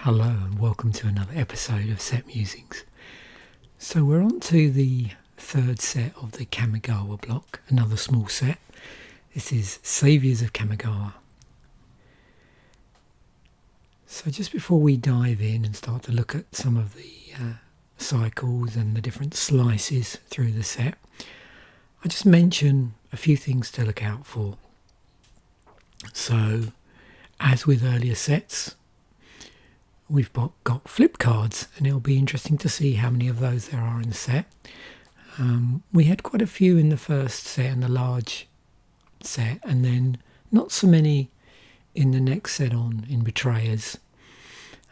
Hello and welcome to another episode of Set Musings. So we're on to the third set of the Kamigawa block, another small set. This is Saviours of Kamigawa. So just before we dive in and start to look at some of the cycles and the different slices through the set, I'll just mention a few things to look out for. So as with earlier sets, we've got flip cards, and it'll be interesting to see how many of those there are in the set. We had quite a few in the first set and the large set, and then not so many in the next set on in Betrayers.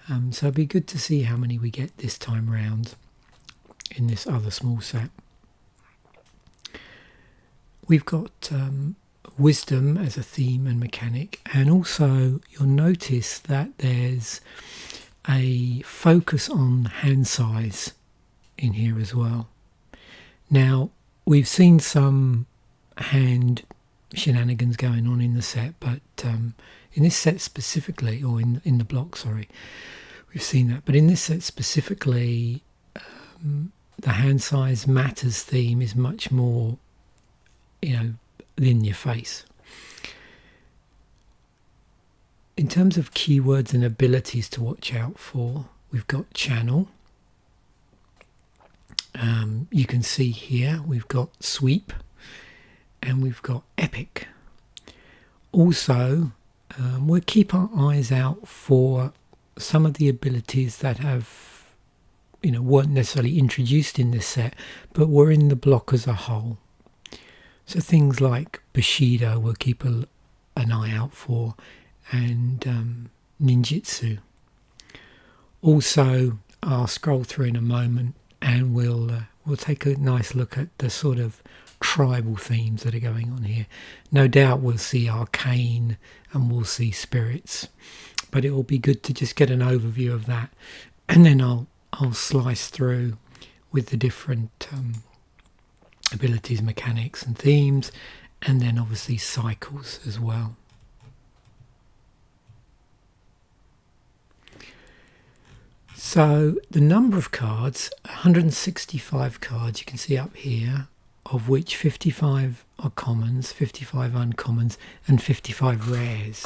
So it'll be good to see how many we get this time round in this other small set. We've got wisdom as a theme and mechanic, and also you'll notice that there's a focus on hand size in here as well. Now, we've seen some hand shenanigans going on in the set, but in this set specifically, or in the block, sorry, we've seen that. But in this set specifically, the hand size matters theme is much more, in your face. In terms of keywords and abilities to watch out for, we've got channel. You can see here we've got sweep and we've got epic. Also, we'll keep our eyes out for some of the abilities that have, weren't necessarily introduced in this set, but were in the block as a whole. So things like Bushido we'll keep an eye out for, and ninjutsu. Also, I'll scroll through in a moment, and we'll take a nice look at the sort of tribal themes that are going on here. No doubt we'll see arcane and we'll see spirits, but it will be good to just get an overview of that, and then I'll slice through with the different abilities, mechanics and themes, and then obviously cycles as well. So the number of cards, 165 cards you can see up here, of which 55 are commons, 55 uncommons and 55 rares.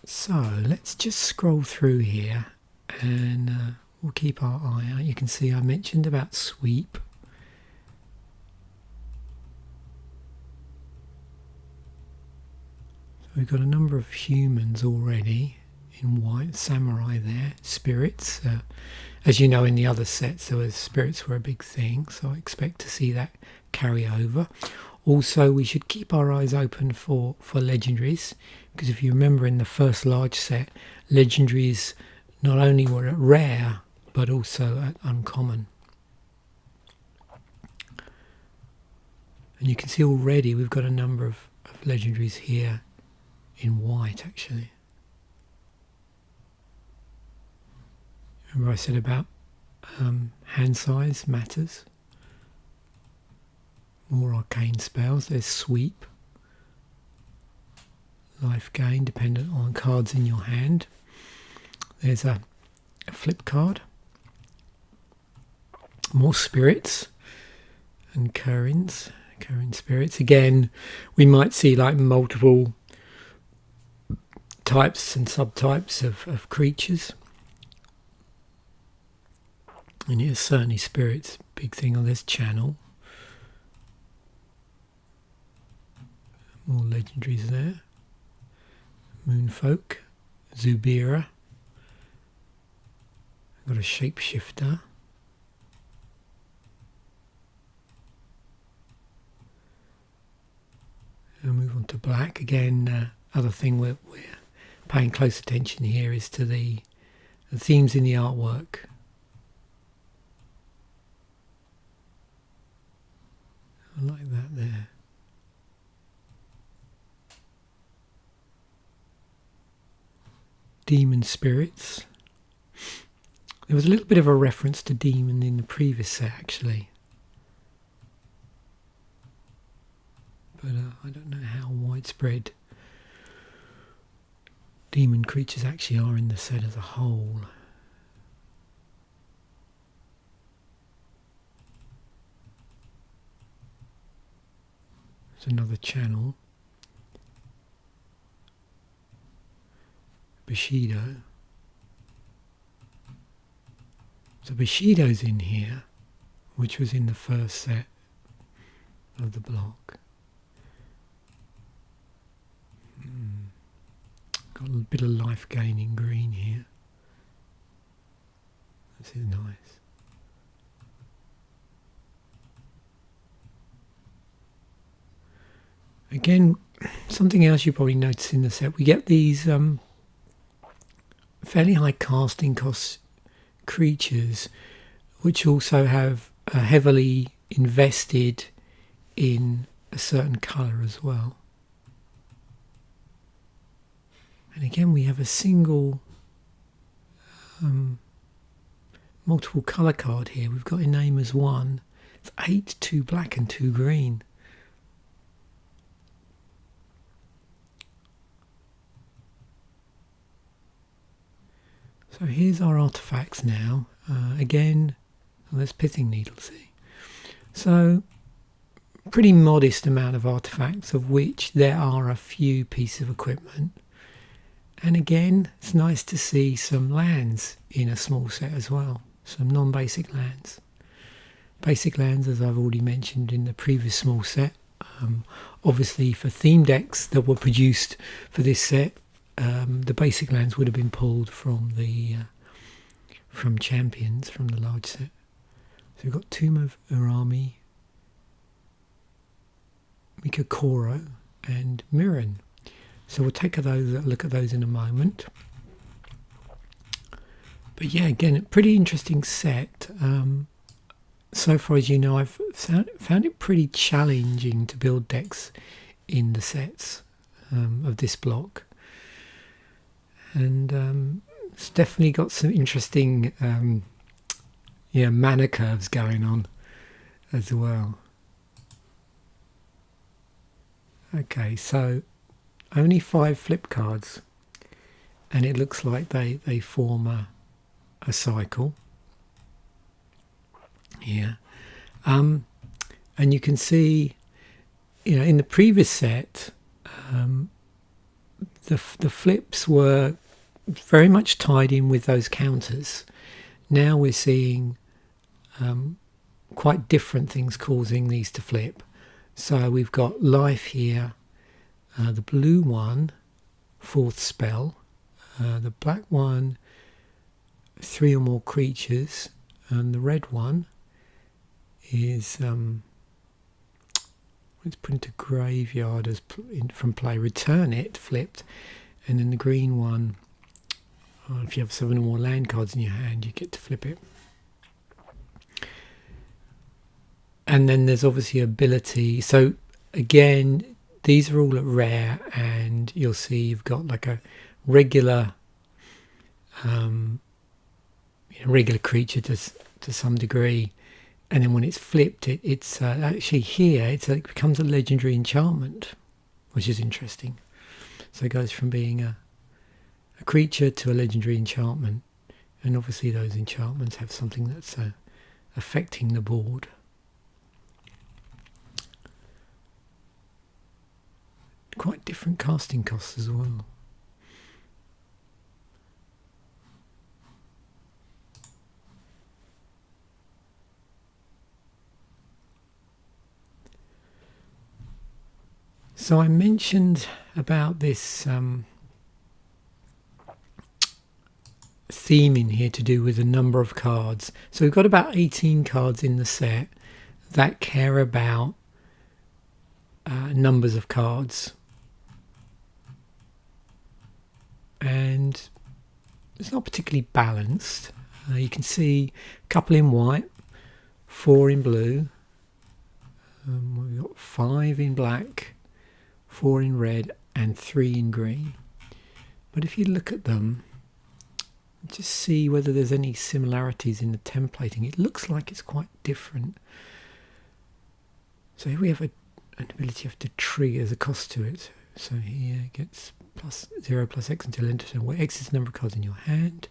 So let's just scroll through here, and we'll keep our eye out. You can see I mentioned about sweep. We've got a number of humans already in white, samurai there, spirits. As you know, in the other sets, spirits were a big thing, so I expect to see that carry over. Also, we should keep our eyes open for legendaries, because if you remember in the first large set, legendaries not only were at rare, but also at uncommon. And you can see already we've got a number of legendaries here in white, actually. Remember I said about hand size matters. More arcane spells. There's sweep. Life gain dependent on cards in your hand. There's a flip card. More spirits and Currin spirits. Again, we might see like multiple types and subtypes of creatures, and here's certainly spirits, big thing on this channel. More legendaries there. Moonfolk, Izabera, got a shapeshifter, and move on to black again. Other thing we're paying close attention here is to the themes in the artwork. I like that there. Demon spirits. There was a little bit of a reference to demon in the previous set, actually. But I don't know how widespread demon creatures actually are in the set as a whole. There's another channel. Bushido. So Bushido's in here, which was in the first set of the block. Got a bit of life gain in green here. This is nice. Again, something else you probably notice in the set, we get these fairly high casting cost creatures which also have heavily invested in a certain colour as well. And again we have a single multiple colour card here. We've got a name as 1. It's 8, 2 black and 2 green. So here's our artefacts now. Again, there's pithing needles here. So pretty modest amount of artefacts, of which there are a few pieces of equipment. And again, it's nice to see some lands in a small set as well. Some non-basic lands. Basic lands, as I've already mentioned in the previous small set. Obviously for theme decks that were produced for this set, the basic lands would have been pulled from the from Champions, from the large set. So we've got Tomb of Urami, Mikakoro and Mirren. So we'll take a look at those in a moment. But yeah, again, a pretty interesting set. So far as you know, I've found it pretty challenging to build decks in the sets of this block. And it's definitely got some interesting mana curves going on as well. Okay, so only 5 flip cards, and it looks like they form a cycle here. And you can see, in the previous set, the flips were very much tied in with those counters. Now we're seeing quite different things causing these to flip. So we've got life here, the blue one, 4th spell, the black one, 3 or more creatures, and the red one is it's put into graveyard as from play, return it, flipped. And then the green one, if you have 7 or more land cards in your hand, you get to flip it. And then there's obviously ability. So again, these are all at rare, and you'll see you've got like a regular regular creature to some degree, and then when it's flipped, it's actually here it becomes a legendary enchantment, which is interesting. So it goes from being a creature to a legendary enchantment, and obviously those enchantments have something that's affecting the board. Quite different casting costs as well. So I mentioned about this theme in here to do with the number of cards. So we've got about 18 cards in the set that care about numbers of cards. And it's not particularly balanced. You can see a couple in white, 4 in blue, we've got 5 in black, 4 in red and 3 in green. But if you look at them, just see whether there's any similarities in the templating. It looks like it's quite different. So here we have an ability you have to trigger, there's a cost to it. So here it gets plus 0 plus X until end of turn, where X is the number of cards in your hand.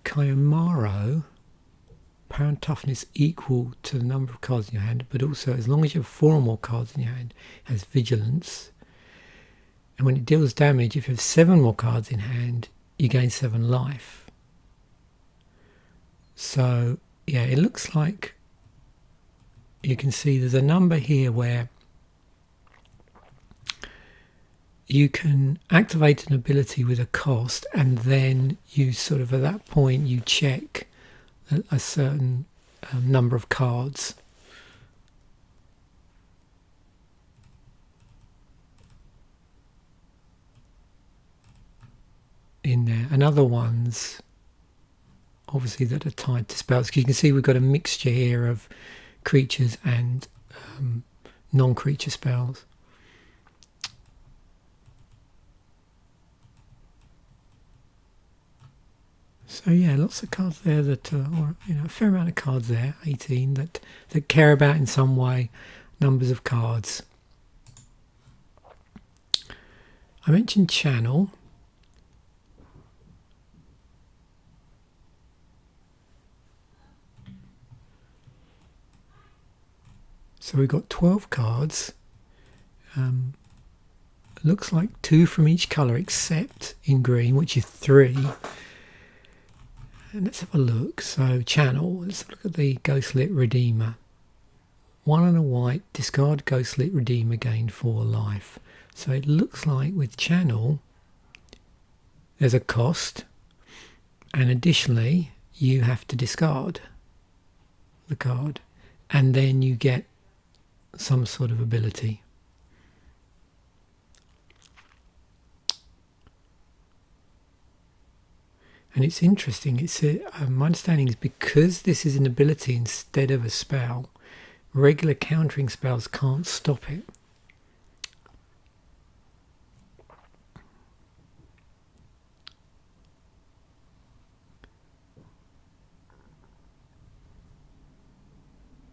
Kayamaro, power and toughness equal to the number of cards in your hand, but also as long as you have 4 or more cards in your hand, it has vigilance. And when it deals damage, if you have 7 more cards in hand, you gain 7 life. So yeah, it looks like you can see there's a number here where you can activate an ability with a cost, and then you sort of at that point you check a certain number of cards. In there, and other ones obviously that are tied to spells. You can see we've got a mixture here of creatures and non-creature spells. So yeah, lots of cards there that or a fair amount of cards there, 18 that care about in some way numbers of cards. I mentioned channel. So we've got 12 cards. Looks like 2 from each colour except in green, which is 3. And let's have a look. So channel, let's look at the Ghostlit Redeemer. 1 and a white, discard Ghostlit Redeemer, gain 4 life. So it looks like with channel there's a cost, and additionally you have to discard the card, and then you get some sort of ability. And it's interesting, it's my understanding is because this is an ability instead of a spell, regular countering spells can't stop it.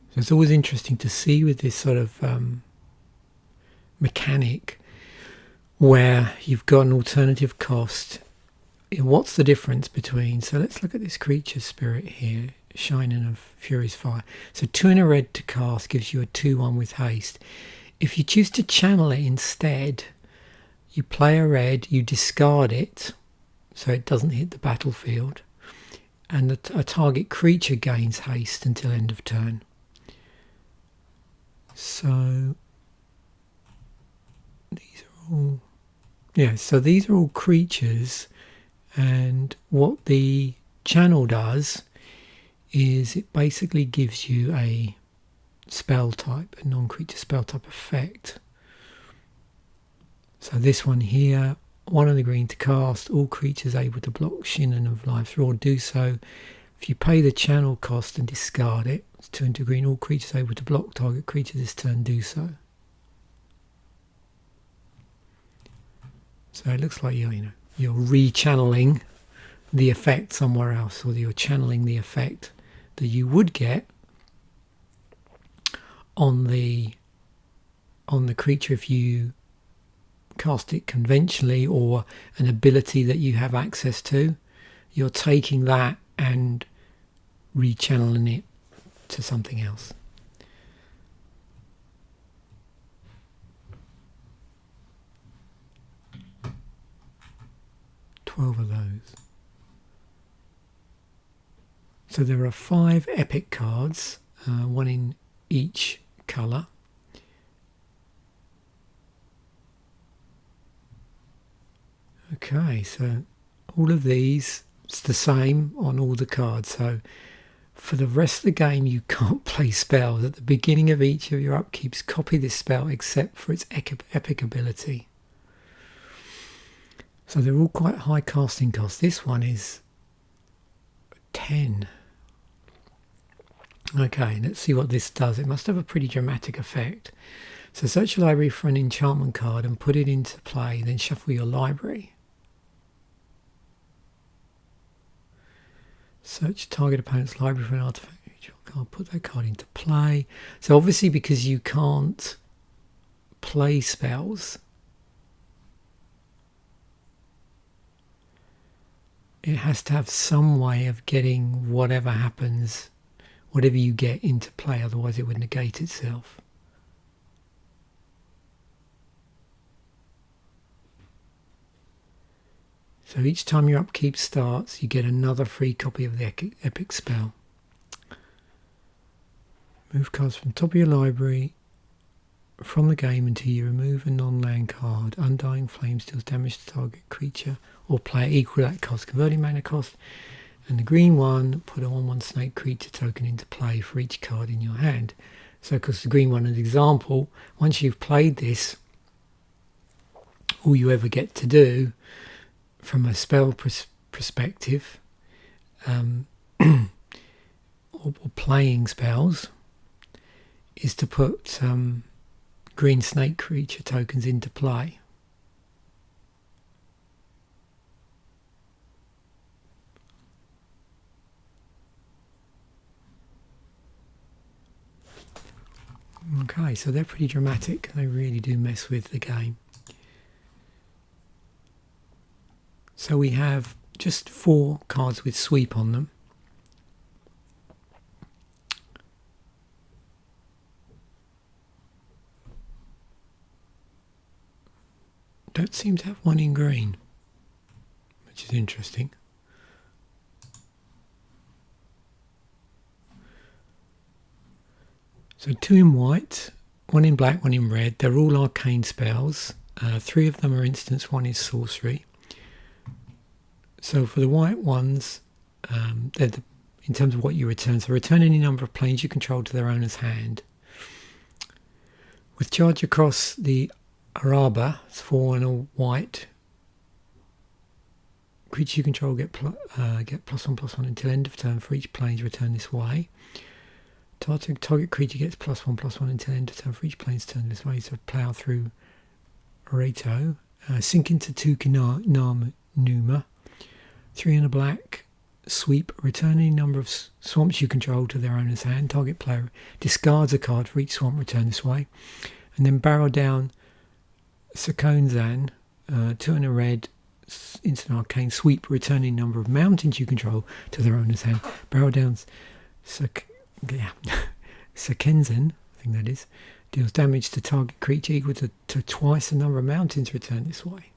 So it's always interesting to see with this sort of mechanic where you've got an alternative cost. What's the difference between, so let's look at this creature spirit here, Shining of Fury's Fire. So 2 and a red to cast gives you a 2/1 with haste. If you choose to channel it instead, you play a red, you discard it so it doesn't hit the battlefield, and a target creature gains haste until end of turn. So these are all, yeah, so these are all creatures, and what the channel does is it basically gives you a spell type, a non-creature spell type effect. So this one here, 1 on the green to cast, all creatures able to block Shinnin of Life or do so. If you pay the channel cost and discard it, it's 2 into green, all creatures able to block target creature this turn do so. So it looks like you're re-channeling the effect somewhere else, or you're channeling the effect that you would get on the creature if you cast it conventionally, or an ability that you have access to. You're taking that and re-channeling it to something else. Twelve of those. So there are 5 epic cards, 1 in each colour. Okay, so all of these, it's the same on all the cards. So for the rest of the game you can't play spells. At the beginning of each of your upkeeps, copy this spell except for its epic ability. So they're all quite high casting costs. This one is 10. Okay, let's see what this does. It must have a pretty dramatic effect. So search your library for an enchantment card and put it into play, then shuffle your library. Search target opponent's library for an artifact. I'll put that card into play. So obviously because you can't play spells, it has to have some way of getting whatever happens, whatever you get, into play, otherwise it would negate itself. So each time your upkeep starts, you get another free copy of the epic spell. Move cards from top of your library from the game until you remove a non-land card. Undying Flames deals damage to target creature or player equal to that cost, converting mana cost. And the green one, put a 1/1 snake creature token into play for each card in your hand. So because the green one, as an example, once you've played this, all you ever get to do from a spell perspective, or playing spells, is to put green snake creature tokens into play. Okay, so they're pretty dramatic. They really do mess with the game. So we have just 4 cards with sweep on them. Don't seem to have one in green, which is interesting. So 2 in white, 1 in black, 1 in red. They're all arcane spells. 3 of them are instants, 1 is sorcery. So for the white ones, they're in terms of what you return. So return any number of planes you control to their owner's hand. With charge across the Araba, it's 4 and a white. Creatures you control get +1/+1 until end of turn for each plane returned this way. Target creature gets +1/+1 until end of turn for each plane's turned this way. So plough through Arato. Sink into Numa. 3 and a black. Sweep. Return any number of swamps you control to their owner's hand. Target player discards a card for each swamp returned this way. And then barrel down Sakonzan. 2 and a red. Instant arcane. Sweep. Return any number of mountains you control to their owner's hand. Barrel down Sakenzen, I think that is, deals damage to target creature equal to twice the number of mountains returned this way.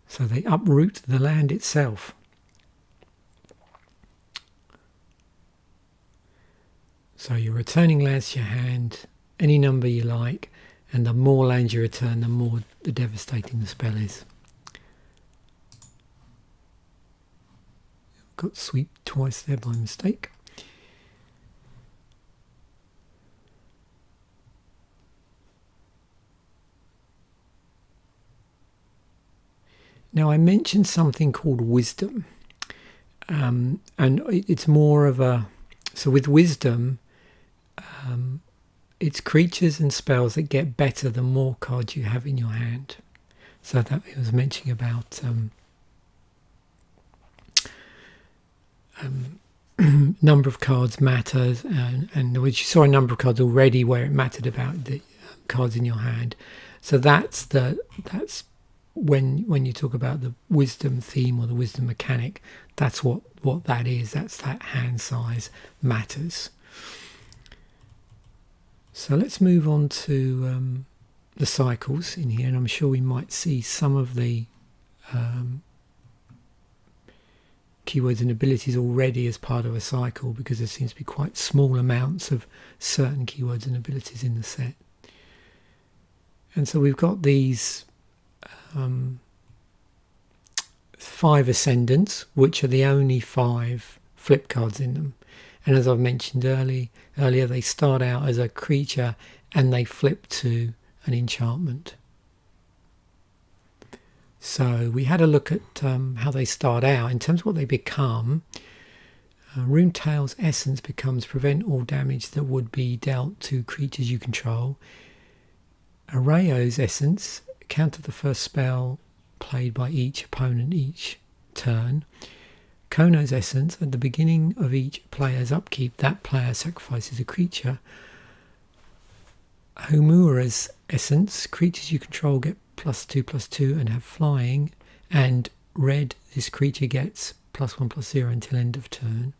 So they uproot the land itself. So you're returning lands to your hand, any number you like, and the more lands you return, the more devastating the spell is. Got sweep twice there by mistake. Now I mentioned something called wisdom, and it's more of a, so with wisdom, it's creatures and spells that get better the more cards you have in your hand. So that I was mentioning about number of cards matters, and which you saw a number of cards already where it mattered about the cards in your hand. So that's when you talk about the wisdom theme or the wisdom mechanic, that's what that is. That's that hand size matters. So let's move on to the cycles in here, and I'm sure we might see some of the keywords and abilities already as part of a cycle, because there seems to be quite small amounts of certain keywords and abilities in the set. And so we've got these 5 ascendants, which are the only 5 flip cards in them. And as I've mentioned earlier, they start out as a creature and they flip to an enchantment. So we had a look at how they start out. In terms of what they become, Runetail's essence becomes prevent all damage that would be dealt to creatures you control. Arayo's essence, counter the first spell played by each opponent each turn. Kono's essence, at the beginning of each player's upkeep, that player sacrifices a creature. Homura's essence, creatures you control get +2/+2 and have flying, and red, this creature gets +1/+0 until end of turn.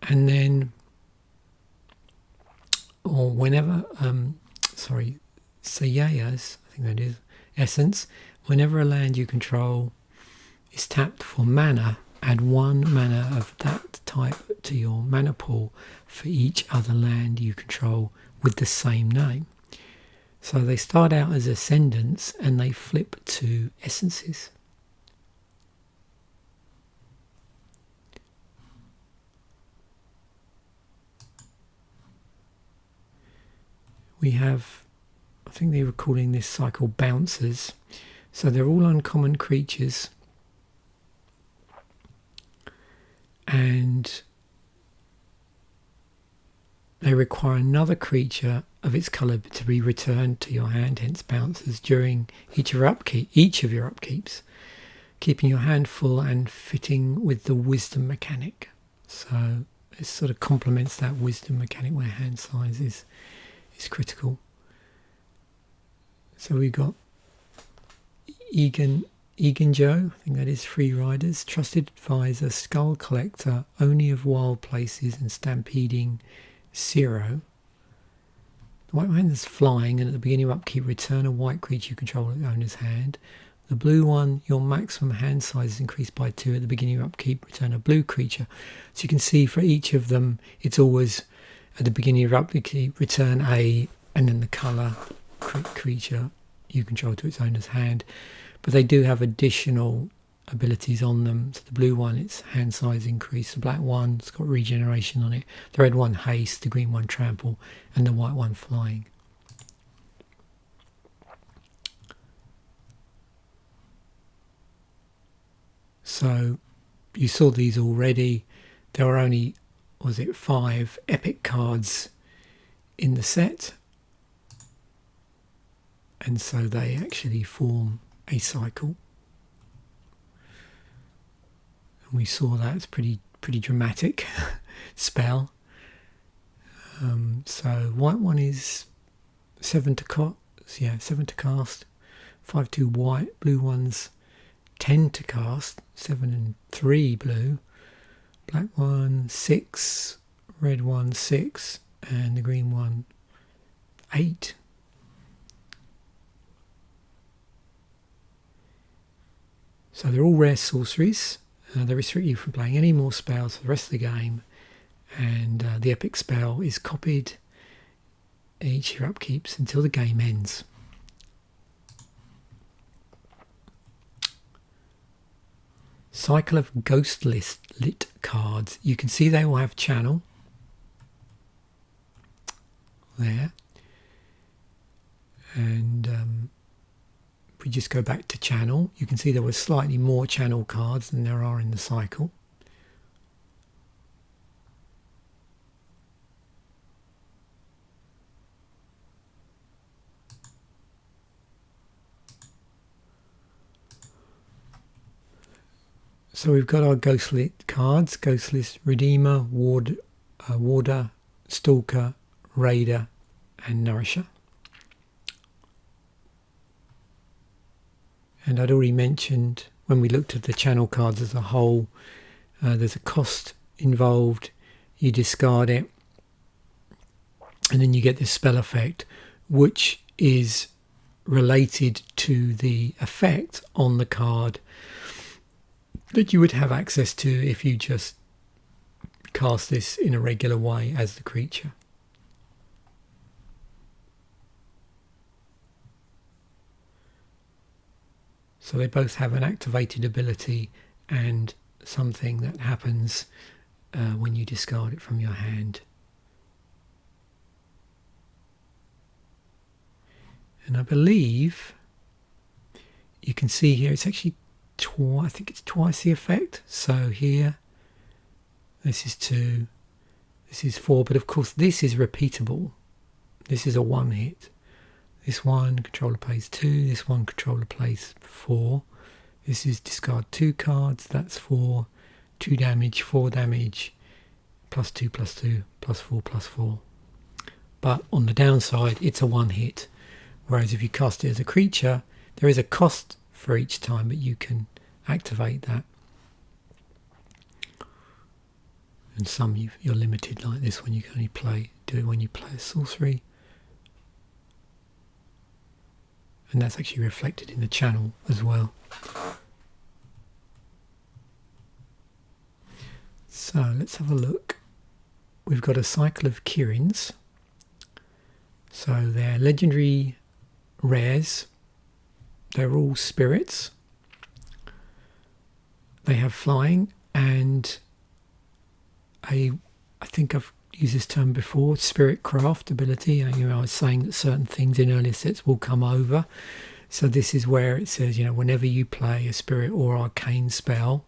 And then, or whenever, Sayaya's, I think that is, essence, whenever a land you control is tapped for mana, add 1 mana of that type to your mana pool for each other land you control with the same name. So they start out as ascendants and they flip to essences. We have, I think they were calling this cycle bouncers. So they're all uncommon creatures. And they require another creature of its colour to be returned to your hand, hence bouncers, during each of your upkeeps, keeping your hand full and fitting with the wisdom mechanic. So it sort of complements that wisdom mechanic where hand size is critical. So we've got Egan Joe, I think that is Free Riders, Trusted Advisor, Skull Collector, Only of Wild Places, and Stampeding 0. The white one is flying, and at the beginning of upkeep, return a white creature you control in the owner's hand. The blue one, your maximum hand size is increased by 2 at the beginning of upkeep, return a blue creature. So you can see for each of them, it's always at the beginning of upkeep, return a, and then the colour creature you control to its owner's hand. But they do have additional abilities on them. So the blue one, it's hand size increase. The black one, it's got regeneration on it. The red one, haste. The green one, trample. And the white one, flying. So you saw these already. There were only, 5 epic cards in the set. And so they actually form a cycle. And we saw that it's pretty dramatic spell. So white one is 7 to cast, 5/2 white. Blue one's 10 to cast, 7 and 3 blue. Black one 6, red one 6, and the green one 8. So they're all rare sorceries. They restrict you from playing any more spells for the rest of the game, and the epic spell is copied each of your upkeeps until the game ends. Cycle of ghost lit cards. You can see they all have channel there, and if we just go back to channel, you can see there were slightly more channel cards than there are in the cycle. So we've got our Ghostlit cards: Ghostlit Redeemer, Warder, Stalker, Raider, and Nourisher. And I'd already mentioned when we looked at the channel cards as a whole, there's a cost involved. You discard it, and then you get this spell effect, which is related to the effect on the card that you would have access to if you just cast this in a regular way as the creature. So they both have an activated ability and something that happens when you discard it from your hand. And I believe you can see here it's actually I think it's twice the effect. So here, this is 2, this is 4, but of course this is repeatable. This is a one hit. This one, controller plays 2, this one, controller plays 4. This is discard 2 cards, that's 4, 2 damage, 4 damage, +2, +2, +4, +4. But on the downside, it's a one hit. Whereas if you cast it as a creature, There is a cost for each time, but you can activate that. And some you're limited, like this one. You can only do it when you play a sorcery. And that's actually reflected in the channel as well. So let's have a look. We've got a cycle of Kirins. So they're legendary rares. They're all spirits. They have flying and I think I've used this term before, spirit craft ability. I was saying that certain things in earlier sets will come over. So this is where it says, whenever you play a spirit or arcane spell,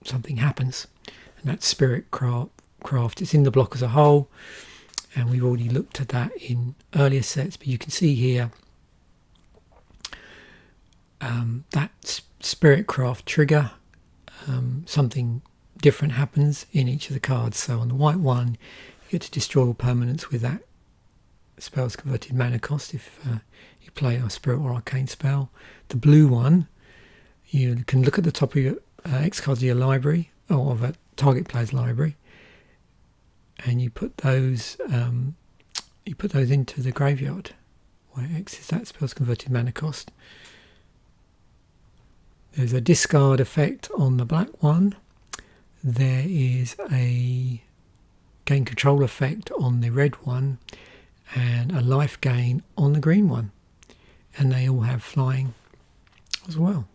something happens. And that's spirit craft. It's in the block as a whole. And we've already looked at that in earlier sets. But you can see here that spirit craft trigger, something different happens in each of the cards. So on the white one, you get to destroy all permanents with that spell's converted mana cost if you play a spirit or arcane spell. The blue one, you can look at the top of your X cards of your library, or of a target player's library, and you put those into the graveyard, where X is that spell's converted mana cost. There's a discard effect on the black one. There is a gain control effect on the red one and a life gain on the green one. And they all have flying as well.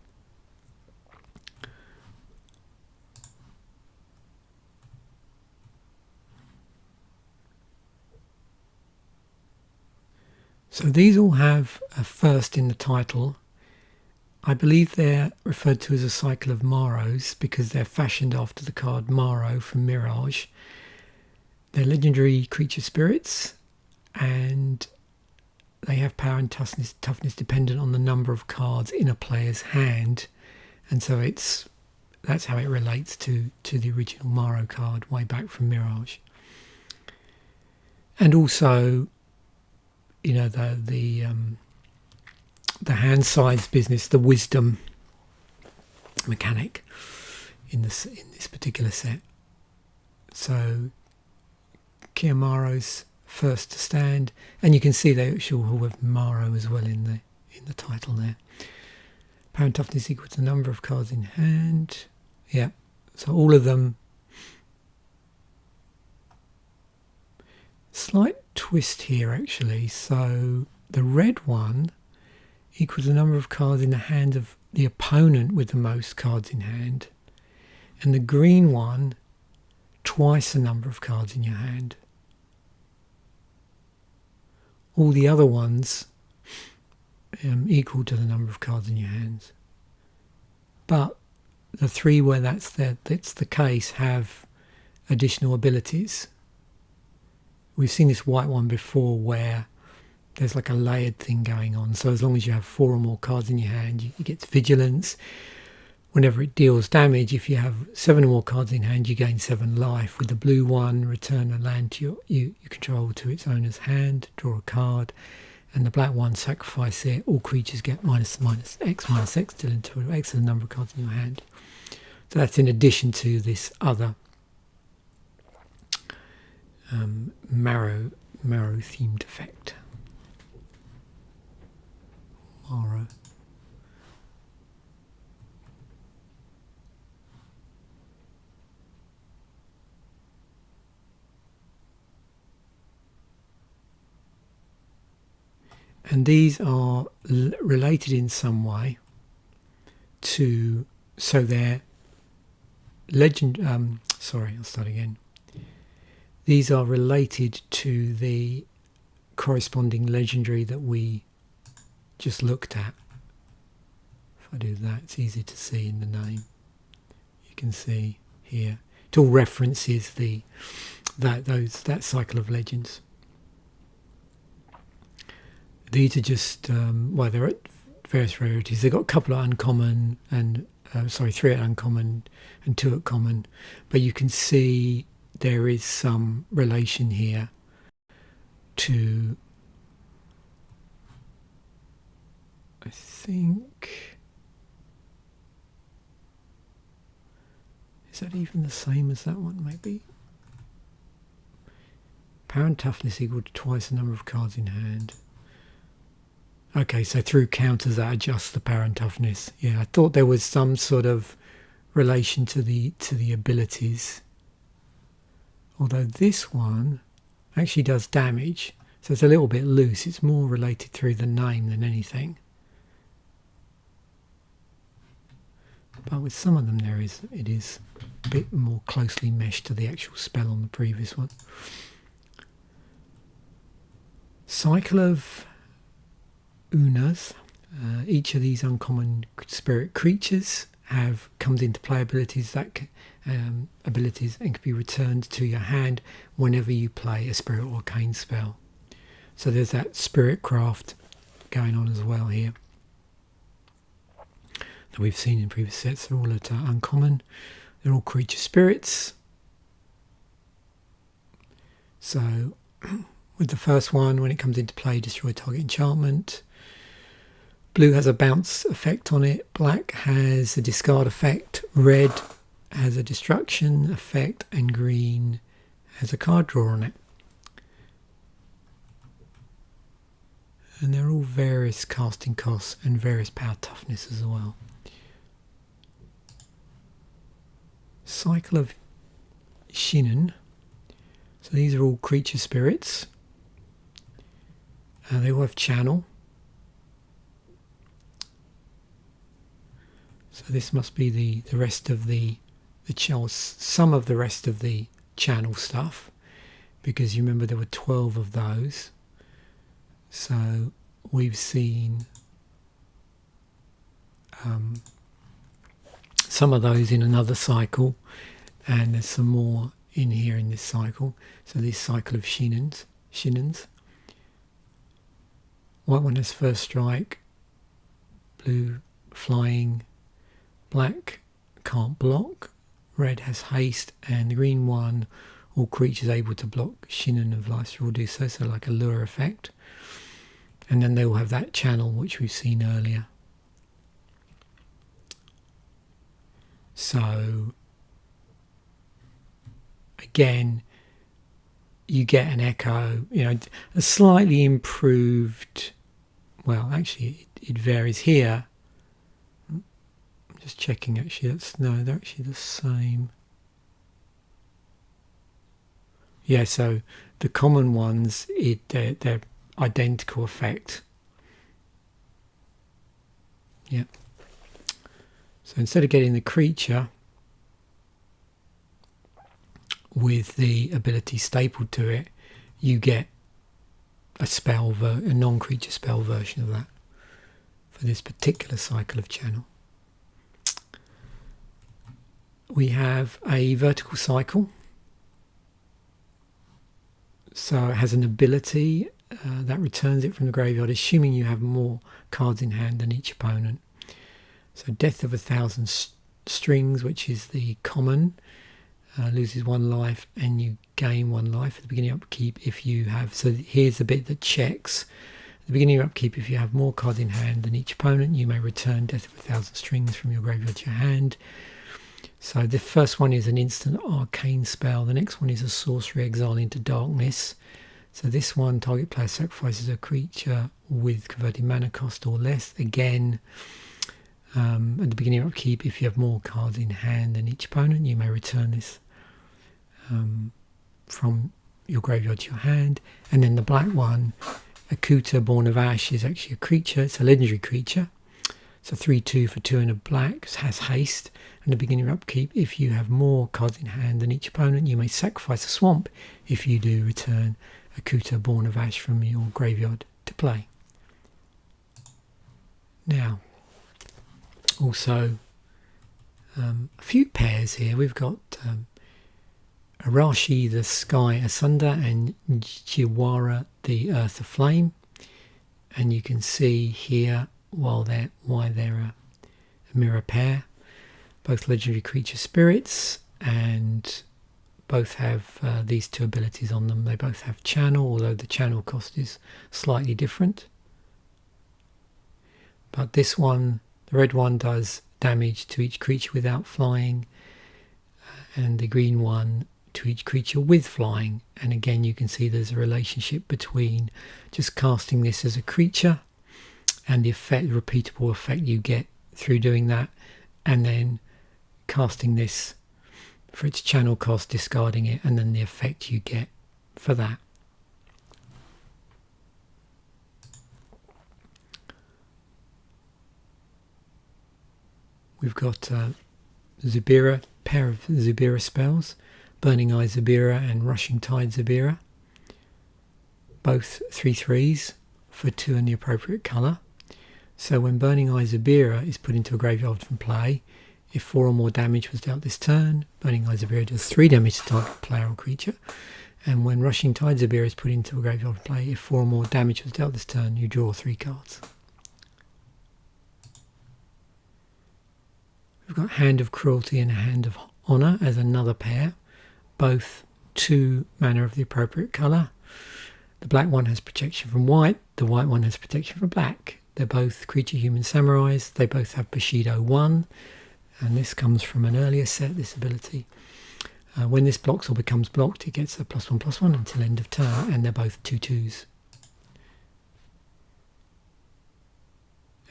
So these all have a first in the title. I believe they're referred to as a cycle of Maros because they're fashioned after the card Maro from Mirage. They're legendary creature spirits and they have power and toughness dependent on the number of cards in a player's hand. And so that's how it relates to the original Maro card way back from Mirage. And also, the hand size business, the wisdom mechanic in this particular set. So Kiyomaro's first to stand, and you can see they actually all have Maro as well in the title there. Power and toughness equal to the number of cards in hand. Yeah, so all of them. Slight twist here actually. So the red one equals the number of cards in the hand of the opponent with the most cards in hand, and the green one twice the number of cards in your hand. All the other ones equal to the number of cards in your hands, but the three where that's the case have additional abilities. We've seen this white one before where there's like a layered thing going on. So as long as you have 4 or more cards in your hand, you get vigilance. Whenever it deals damage, if you have 7 or more cards in hand, you gain 7 life. With the blue one, return a land you control to its owner's hand, draw a card. And the black one, sacrifice it. All creatures get minus X till into X is the number of cards in your hand. So that's in addition to this other Marrow themed effect. Marrow. And these are related in some way to, so they're legend, sorry, I'll start again. These are related to the corresponding legendary that we just looked at. If I do that, it's easy to see in the name. You can see here. It all references that cycle of legends. These are just, well, they're at various rarities. They've got a couple of uncommon and, 3 at uncommon and 2 at common. But you can see there is some relation here to I think... Is that even the same as that one, maybe? Power and toughness equal to twice the number of cards in hand. Okay, so through counters that adjusts the power and toughness. Yeah, I thought there was some sort of relation to the abilities. Although this one actually does damage, so it's a little bit loose. It's more related through the name than anything. But with some of them it is a bit more closely meshed to the actual spell on the previous one. Cycle of Unas. Each of these uncommon spirit creatures comes into play abilities and can be returned to your hand whenever you play a spirit or arcane spell. So there's that spirit craft going on as well here that we've seen in previous sets. They're all at uncommon. They're all creature spirits. So with the first one, when it comes into play, destroy target enchantment. Blue has a bounce effect on it. Black has a discard effect. Red has a destruction effect. And green has a card draw on it. And they're all various casting costs and various power toughness as well. Cycle of Shinen. So these are all creature spirits. They all have channel. So this must be the rest of the channel, some of the rest of the channel stuff, because you remember there were 12 of those. So we've seen some of those in another cycle, and there's some more in here in this cycle. So this cycle of Shinens. White one has first strike, blue flying, black can't block, red has haste, and the green one, all creatures able to block Shinen of Life will do so, so like a lure effect. And then they will have that channel which we've seen earlier. So again, you get an echo, a slightly improved, well actually it varies here. I'm just checking actually, they're actually the same. Yeah, so the common ones, they're identical effect. Yeah. So instead of getting the creature with the ability stapled to it, you get a non-creature spell version of that for this particular cycle of channel. We have a vertical cycle. So it has an ability that returns it from the graveyard, assuming you have more cards in hand than each opponent. So Death of 1,000 Strings, which is the common, loses 1 life and you gain 1 life at the beginning of upkeep if you have. So here's the bit that checks. At the beginning of upkeep, if you have more cards in hand than each opponent, you may return Death of 1,000 Strings from your graveyard to your hand. So the first one is an instant arcane spell. The next one is a Sorcery Exile into Darkness. So this one, target player sacrifices a creature with converted mana cost or less. Again, at the beginning of upkeep, if you have more cards in hand than each opponent, you may return this from your graveyard to your hand. And then the black one, Akuta, Born of Ash, is actually a creature. It's a legendary creature. It's a 3/2 for 2 and a black. It has haste. And at the beginning of upkeep, if you have more cards in hand than each opponent, you may sacrifice a swamp. If you do, return Akuta, Born of Ash from your graveyard to play. Now, also a few pairs here. We've got Arashi, the Sky Asunder, and Jiwara, the Earth Aflame. And you can see here why they're a mirror pair. Both legendary creature spirits, and both have these two abilities on them. They both have channel, although the channel cost is slightly different. But this one, the red one, does damage to each creature without flying, and the green one to each creature with flying. And again, you can see there's a relationship between just casting this as a creature and the effect, the repeatable effect you get through doing that, and then casting this for its channel cost, discarding it, and then the effect you get for that. We've got Izabera, pair of Izabera spells, Burning Eye Izabera and Rushing Tide Izabera, both 3/3s for 2 in the appropriate colour. So when Burning Eye Izabera is put into a graveyard from play, if 4 or more damage was dealt this turn, Burning Eye Izabera does 3 damage to target player or creature. And when Rushing Tide Izabera is put into a graveyard from play, if 4 or more damage was dealt this turn, you draw 3 cards. We've got Hand of Cruelty and Hand of Honour as another pair, both 2 mana of the appropriate colour. The black one has protection from white, the white one has protection from black. They're both creature human samurais, they both have Bushido 1, and this comes from an earlier set, this ability. When this blocks or becomes blocked, it gets a +1/+1 until end of turn, and they're both 2/2s.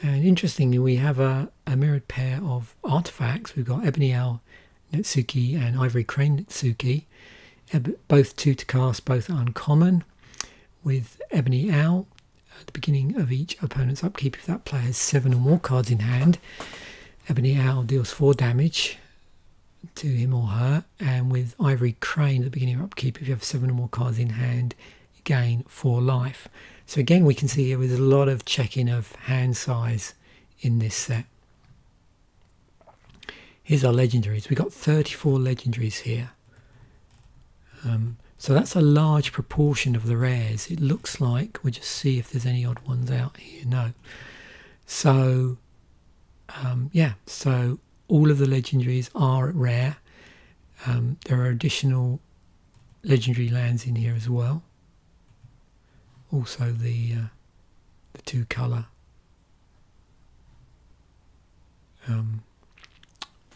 And interestingly, we have a mirrored pair of artifacts. We've got Ebony Owl Netsuki and Ivory Crane Netsuki, both 2 to cast, both uncommon. With Ebony Owl, at the beginning of each opponent's upkeep, if that player has 7 or more cards in hand, Ebony Owl deals 4 damage to him or her. And with Ivory Crane, at the beginning of upkeep, if you have 7 or more cards in hand, you gain 4 life. So again, we can see here there's a lot of checking of hand size in this set. Here's our legendaries. We've got 34 legendaries here. So that's a large proportion of the rares. It looks like, we'll just see if there's any odd ones out here. No. So, yeah, so all of the legendaries are at rare. There are additional legendary lands in here as well. Also the 2 colour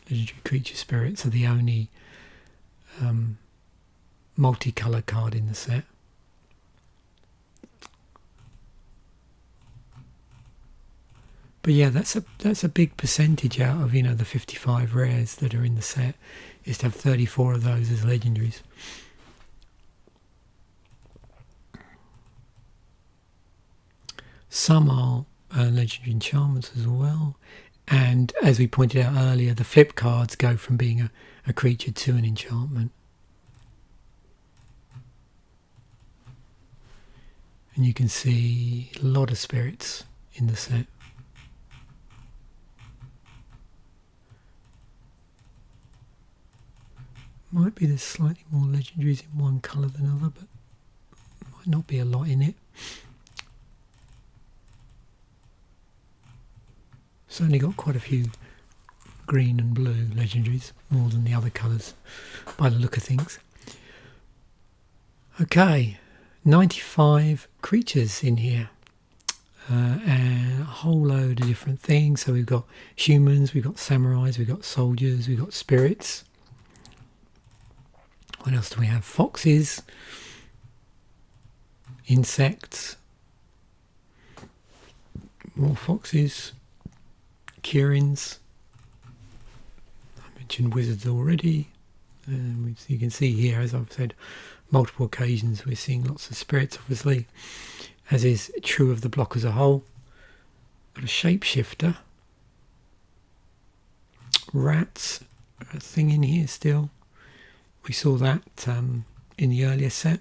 legendary creature spirits are the only multicolour card in the set. But yeah, that's a big percentage out of, you know, the 55 rares that are in the set, is to have 34 of those as legendaries. Some are legendary enchantments as well, and as we pointed out earlier, the flip cards go from being a creature to an enchantment. And you can see a lot of spirits in the set. Might be there's slightly more legendaries in one colour than other, but might not be a lot in it. Certainly got quite a few green and blue legendaries, more than the other colours by the look of things. Okay, 95 creatures in here, and a whole load of different things. So we've got humans, we've got samurais, we've got soldiers, we've got spirits. What else do we have? Foxes, insects, more foxes, Kirins. I mentioned wizards already. You can see here, as I've said, multiple occasions we're seeing lots of spirits, obviously, as is true of the block as a whole. Got a shapeshifter, rats, a thing in here still. We saw that in the earlier set.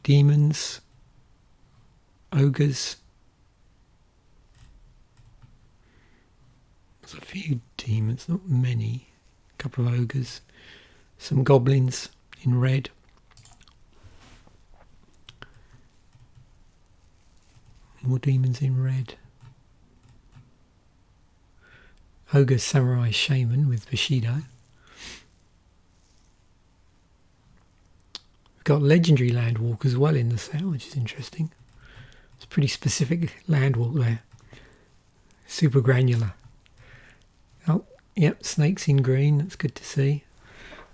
Demons, ogres. There's a few demons, not many. A couple of ogres, some goblins in red. More demons in red. Ogre, samurai, shaman with Bushido. We've got legendary landwalk as well in the set, which is interesting. It's a pretty specific landwalk there. Super granular. Oh, yep, snakes in green. That's good to see.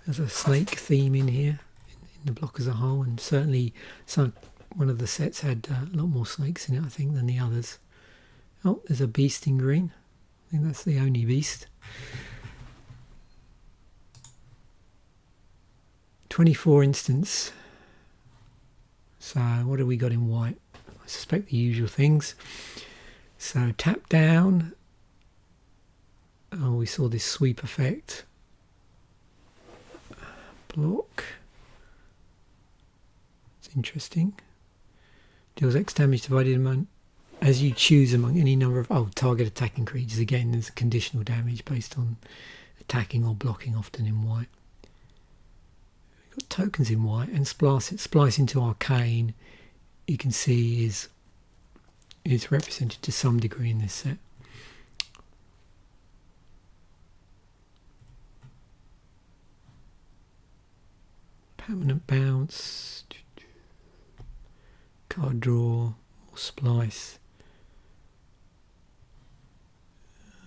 There's a snake theme in here, in the block as a whole, and certainly one of the sets had a lot more snakes in it, I think, than the others. Oh, there's a beast in green. I think that's the only beast. 24 instants. So what have we got in white? I suspect the usual things. So tap down. Oh, we saw this sweep effect. Block. It's interesting. Deals X damage divided among as you choose among any number of target attacking creatures. Again, there's conditional damage based on attacking or blocking, often in white. We've got tokens in white, and splice into arcane. You can see is represented to some degree in this set. Permanent bounce, card draw, or splice.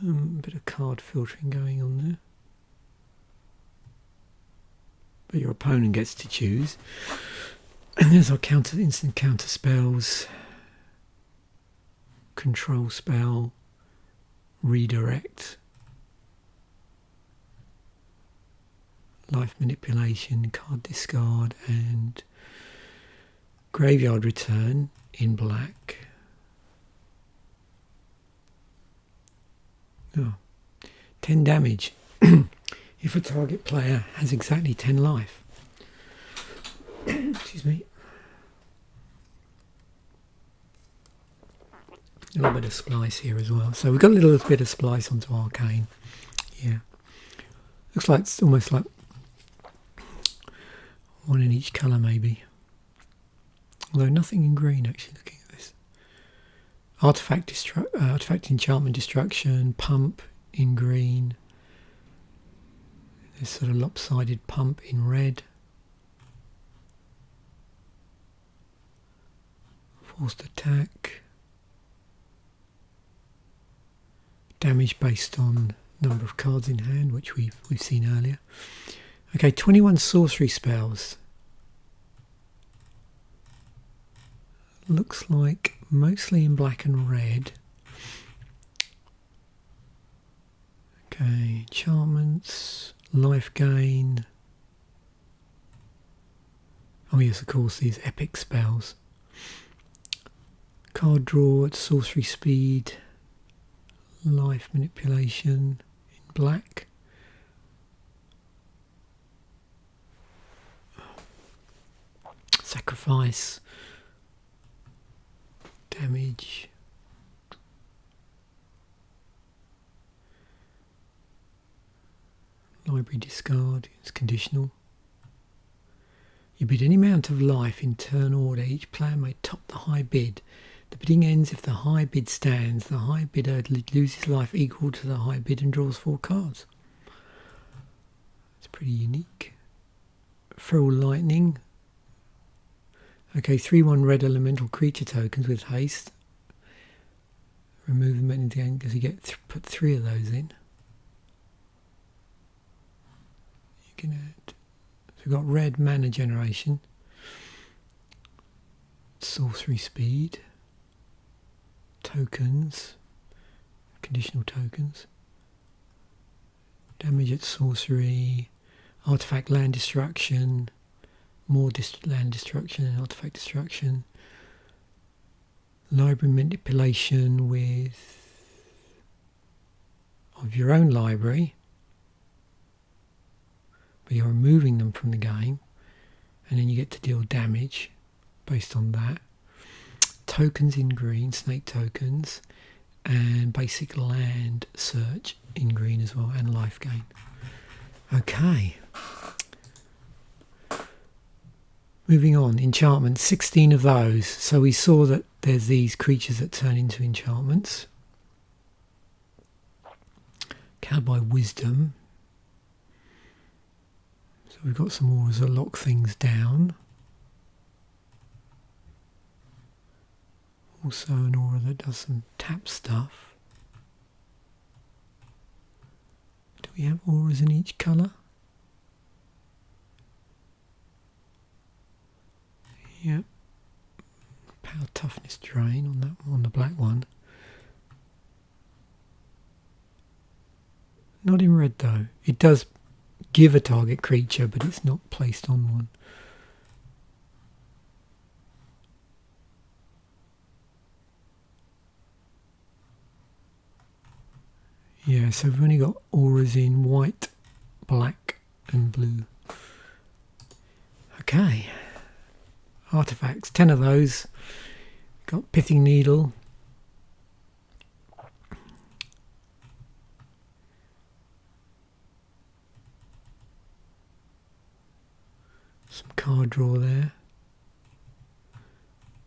A bit of card filtering going on there. But your opponent gets to choose. And there's our instant counter spells. Control spell. Redirect. Life manipulation, card discard, and graveyard return in black. Oh, 10 damage if a target player has exactly 10 life. Excuse me. A little bit of splice here as well. So we've got a little bit of splice onto arcane. Yeah. Looks like it's almost like one in each colour maybe. Although nothing in green actually, looking at this. Artifact enchantment destruction, pump in green. This sort of lopsided pump in red. Forced attack. Damage based on number of cards in hand, which we've seen earlier. Okay, 21 sorcery spells. Looks like mostly in black and red. Okay, enchantments, life gain. Oh yes, of course, these epic spells. Card draw at sorcery speed. Life manipulation in black. Sacrifice. Damage. Library discard. It's conditional. You bid any amount of life in turn order. Each player may top the high bid. The bidding ends if the high bid stands. The high bidder loses life equal to the high bid and draws 4 cards. It's pretty unique. Feral lightning. Okay, 3/1 red elemental creature tokens with haste. Remove them at the end because you get put 3 of those in. You can add. So we've got red mana generation. Sorcery speed. Tokens. Conditional tokens. Damage at sorcery. Artifact land destruction. More land destruction and artifact destruction. Library manipulation of your own library, but you're removing them from the game, and then you get to deal damage based on that. Tokens in green, snake tokens, and basic land search in green as well, and life gain. Okay. Moving on, enchantments, 16 of those. So we saw that there's these creatures that turn into enchantments. Cowed by wisdom. So we've got some auras that lock things down. Also an aura that does some tap stuff. we have auras in each colour? Yep. Power toughness drain on that one, on the black one. Not in red though. It does give a target creature, but it's not placed on one. Yeah, so we've only got auras in white, black and blue. Okay. Artifacts, 10 of those. Got Pithing Needle. Some card draw there.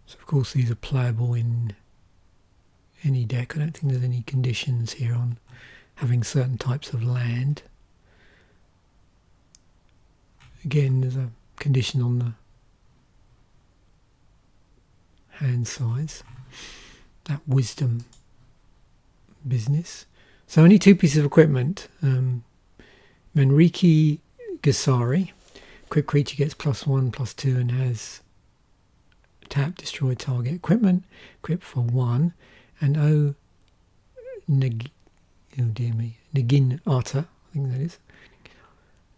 So of course these are playable in any deck. I don't think there's any conditions here on having certain types of land. Again, there's a condition on the hand size. That wisdom business. So only 2 pieces of equipment. Manriki Gasari. Quick creature gets +1/+2 and has tap, destroy target equipment. Equip for 1. And oh dear me, Naginata, I think that is.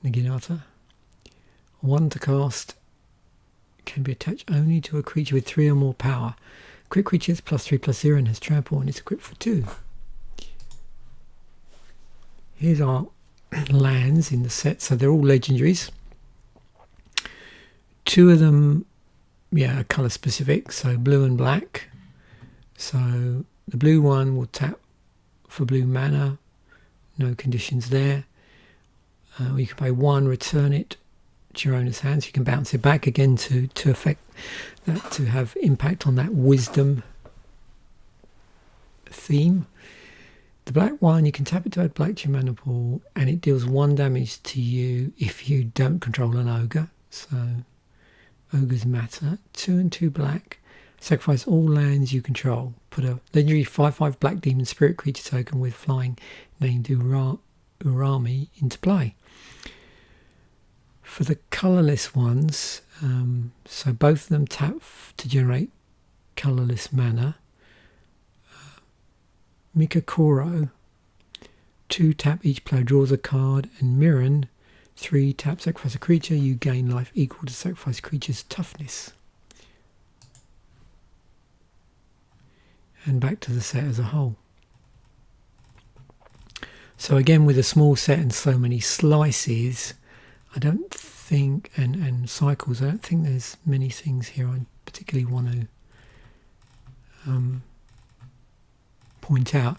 Naginata. 1 to cast, can be attached only to a creature with 3 or more power. Quick creature is +3/+0 and has trample and is equipped for 2. Here's our lands in the set, so they're all legendaries. 2 of them, are colour specific, so blue and black. So the blue one will tap for blue mana, no conditions there. You can pay 1, return it to your owner's hands. You can bounce it back again to affect that, to have impact on that wisdom theme. The black one, you can tap it to add black to your mana pool, and it deals 1 damage to you if you don't control an ogre. So ogres matter. 2 and 2 black. Sacrifice all lands you control. Put a legendary 5/5 black demon spirit creature token with flying named Urami into play. For the colourless ones, so both of them tap to generate colourless mana. Mikakoro, 2 tap, each player draws a card, and Mirren, 3 tap, sacrifice a creature, you gain life equal to sacrifice creature's toughness. And back to the set as a whole. So again, with a small set and so many slices, I don't think, and cycles, I don't think there's many things here I particularly want to point out.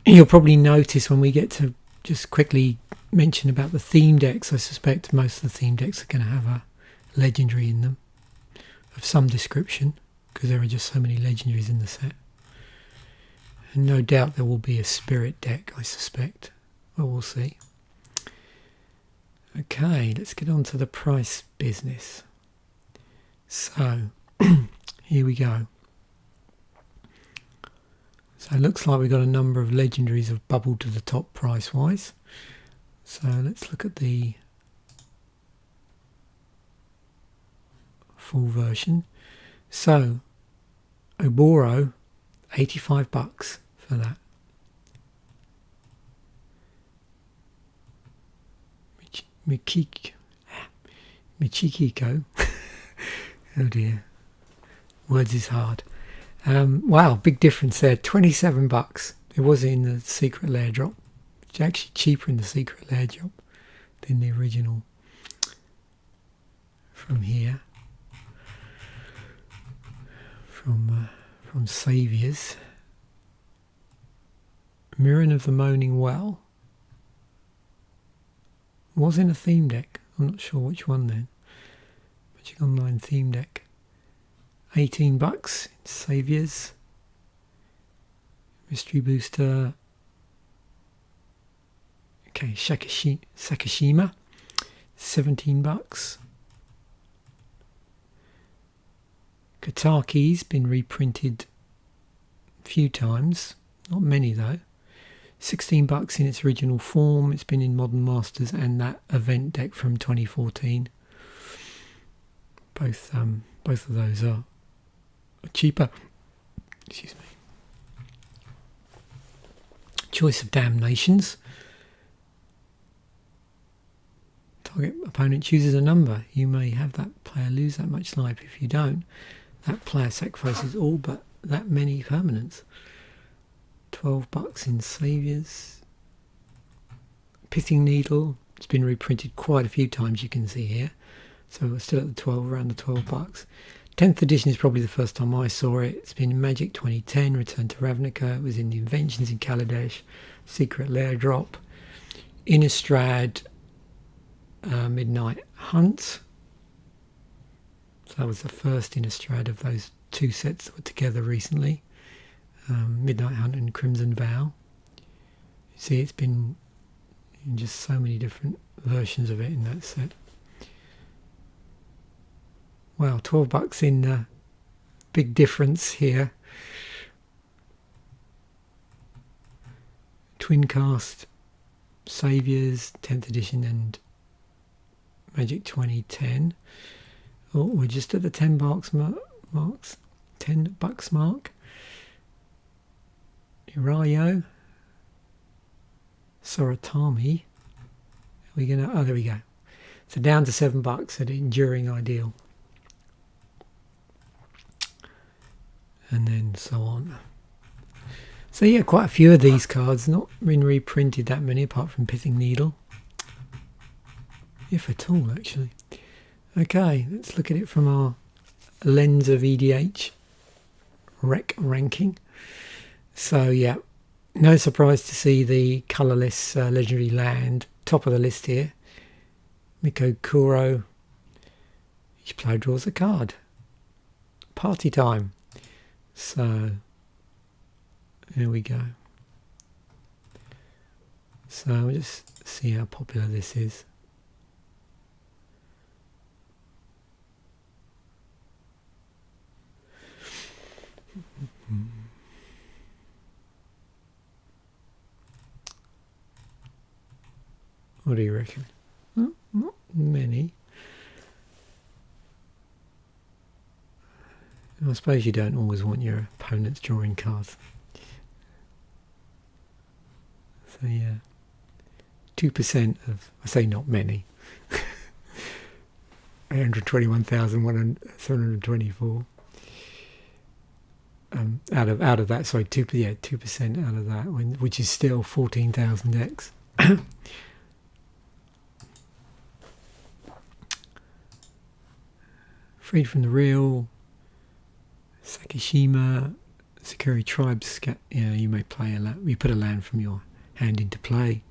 You'll probably notice when we get to just quickly mention about the theme decks, I suspect most of the theme decks are going to have a legendary in them of some description, because there are just so many legendaries in the set. And no doubt there will be a spirit deck, I suspect. Well, we'll see. Okay, let's get on to the price business. So, here we go. So it looks like we've got a number of legendaries have bubbled to the top price-wise. So let's look at the full version. So, Oboro, $85 for that. Michikiko. Oh dear. Words is hard. Wow, big difference there. $27. It was in the secret lair drop. It's actually cheaper in the secret lair drop than the original from here. From Saviours. Mirren of the Moaning Well. Was in a theme deck. I'm not sure which one then. Magic Online theme deck. $18. Saviours. Mystery Booster. Okay, Sakashima. $17. Kataki's been reprinted a few times. Not many though. $16 in its original form. It's been in Modern Masters and that event deck from 2014. Both of those are cheaper. Excuse me. Choice of Damnations. Target opponent chooses a number. You may have that player lose that much life. If you don't, that player sacrifices all but that many permanents. $12 in Saviours. Pithing Needle. It's been reprinted quite a few times, you can see here. So we're still at the 12, around the $12. 10th edition is probably the first time I saw it. It's been in Magic 2010, Return to Ravnica. It was in the Inventions in Kaladesh, Secret Lair Drop, Innistrad, Midnight Hunt. So that was the first Innistrad of those two sets that were together recently. Midnight Hunt and Crimson Vow. You see, it's been in just so many different versions of it in that set. Wow, $12 in big difference here. Twincast, Saviours, 10th edition and Magic 2010. Oh, we're just at the $10 marks. $10 mark. Irayo, Soratami. Are we gonna? Oh, there we go. So down to $7 at Enduring Ideal, and then so on. So yeah, quite a few of these cards. Not been reprinted that many, apart from Pithing Needle, if at all, actually. Okay, let's look at it from our lens of EDH rec ranking. So yeah, no surprise to see the colourless legendary land top of the list here. Miko Kuro. Each player draws a card. Party time. So there we go. So we'll just see how popular this is. What do you reckon? Well, not many. I suppose you don't always want your opponents drawing cards. So yeah, 2% of, I say not many, 821,724. Out of that, sorry, 2% out of that, which is still 14,000 decks. Freed from the Real, Sakishima, Sakuri Tribes. You may play a land. You put a land from your hand into play.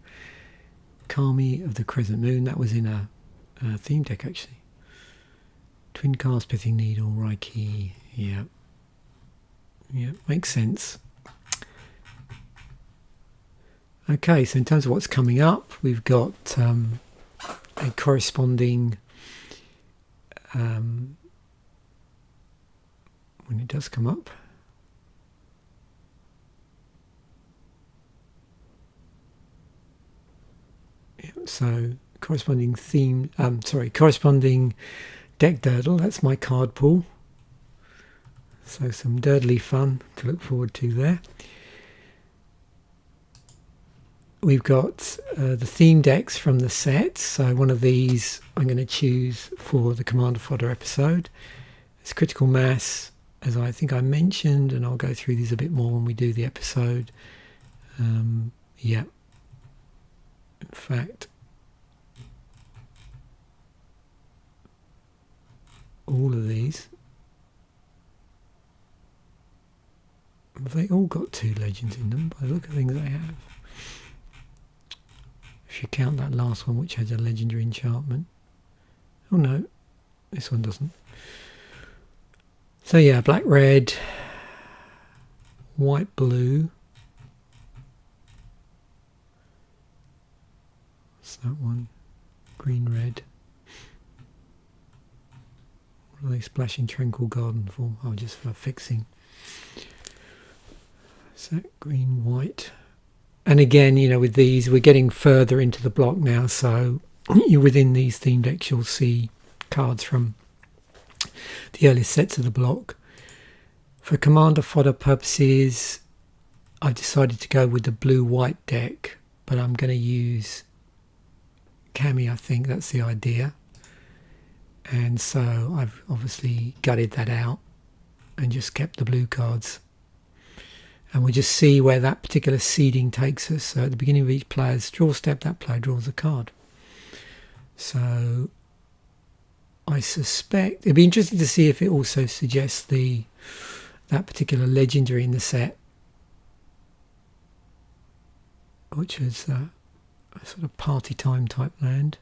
Kami of the Crescent Moon. That was in a theme deck actually. Twincast, Pithing Needle, Reiki. Yeah, makes sense. Okay, so in terms of what's coming up, we've got a corresponding. When it does come up, so corresponding theme, corresponding deck durdle. That's my card pool. So some durdly fun to look forward to there. We've got the theme decks from the set. So one of these I'm going to choose for the Commander Fodder episode. It's Critical Mass, as I think I mentioned, and I'll go through these a bit more when we do the episode. Yeah. In fact, all of these, have they all got 2 legends in them by the look of things they have? If you count that last one, which has a legendary enchantment. Oh no, this one doesn't. So yeah, black, red, white, blue. What's that one? Green, red. What are they splashing Tranquil Garden for? Oh, just for fixing. Is that green, white? And again, you know, with these, we're getting further into the block now, so you're within these theme decks, you'll see cards from the earliest sets of the block. For commander fodder purposes, I decided to go with the blue-white deck, but I'm going to use Kami, I think that's the idea. And so I've obviously gutted that out and just kept the blue cards. And we'll just see where that particular seeding takes us. So at the beginning of each player's draw step, that player draws a card. So I suspect it'd be interesting to see if it also suggests that particular legendary in the set, which is a sort of party time type land.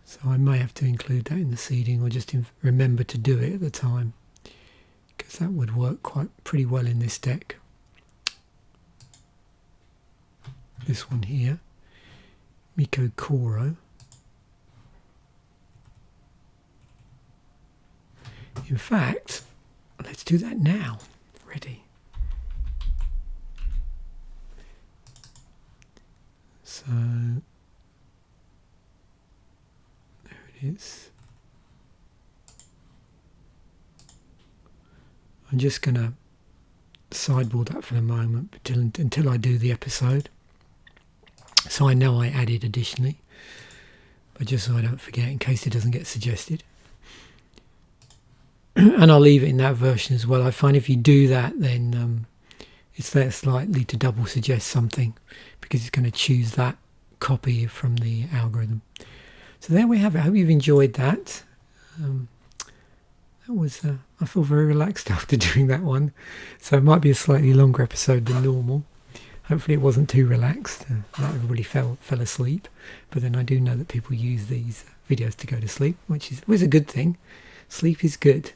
So I may have to include that in the seeding, or just remember to do it at the time, because that would work pretty well in this deck. This one here, Miko Koro. In fact, let's do that now. Ready. So there it is. I'm just going to sideboard that for the moment until I do the episode. So I know I added additionally, but just so I don't forget in case it doesn't get suggested. And I'll leave it in that version as well. I find if you do that, then it's less likely to double suggest something, because it's going to choose that copy from the algorithm. So there we have it. I hope you've enjoyed that. That was I feel very relaxed after doing that one. So it might be a slightly longer episode than normal. Hopefully it wasn't too relaxed. Not everybody fell asleep. But then I do know that people use these videos to go to sleep, which is a good thing. Sleep is good.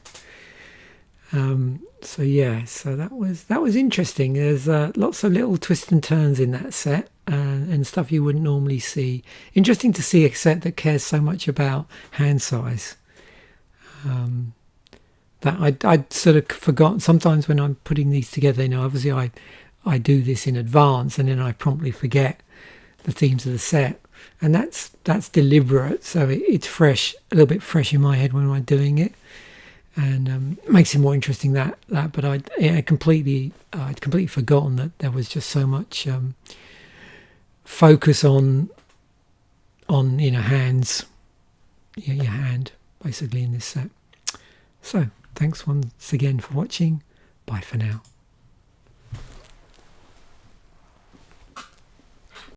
So yeah, so that was interesting. There's lots of little twists and turns in that set, and stuff you wouldn't normally see. Interesting to see a set that cares so much about hand size. That I'd sort of forgotten. Sometimes when I'm putting these together, you know, obviously I do this in advance, and then I promptly forget the themes of the set, and that's deliberate. So it's fresh, a little bit fresh in my head when I'm doing it, and makes it more interesting. But I'd completely forgotten that there was just so much focus on hands, your hand basically in this set. So thanks once again for watching. Bye for now.